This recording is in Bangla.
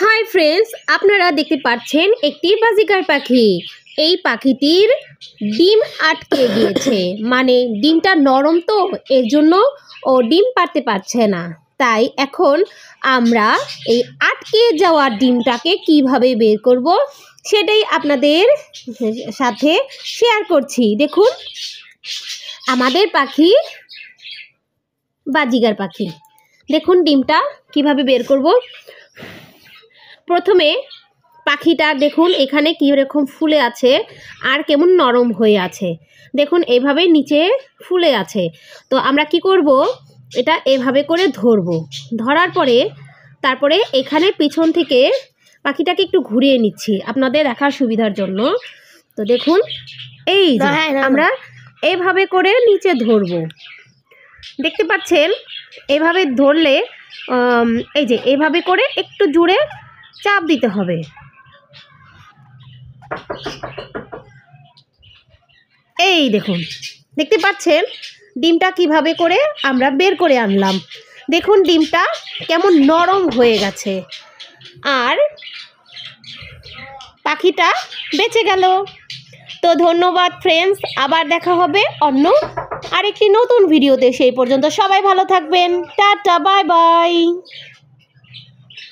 হাই ফ্রেন্ডস, আপনারা দেখতে পাচ্ছেন একটি বাজিকার পাখি। এই পাখিটির ডিম আটকে গিয়েছে, মানে ডিমটা নরম, তো এর জন্য ও ডিম পারতে পারছে না। তাই এখন আমরা এই আটকে যাওয়া ডিমটাকে কিভাবে বের করব সেটাই আপনাদের সাথে শেয়ার করছি। দেখুন, আমাদের পাখি বাজিগার পাখি, দেখুন ডিমটা কিভাবে বের করব। প্রথমে পাখিটা দেখুন এখানে কীরকম ফুলে আছে আর কেমন নরম হয়ে আছে। দেখুন এইভাবে নিচে ফুলে আছে। তো আমরা কি করব, এটা এভাবে করে ধরবো। ধরার পরে তারপরে এখানে পিছন থেকে পাখিটাকে একটু ঘুরিয়ে নিচ্ছি আপনাদের দেখার সুবিধার জন্য। তো দেখুন এই যে আমরা এইভাবে করে নিচে ধরবো, দেখতে পাচ্ছেন। এভাবে ধরলে এই যে এভাবে করে একটু জুড়ে চাপ দিতে হবে। এই দেখুন, দেখতে পাচ্ছেন ডিমটা কিভাবে করে আমরা বের করে আনলাম। দেখুন ডিমটা কেমন নরম হয়ে গেছে আর পাখিটা বেঁচে গেল। তো ধন্যবাদ ফ্রেন্ডস, আবার দেখা হবে অন্য আরেকটি নতুন ভিডিওতে। সেই পর্যন্ত সবাই ভালো থাকবেন। Tata, bye bye.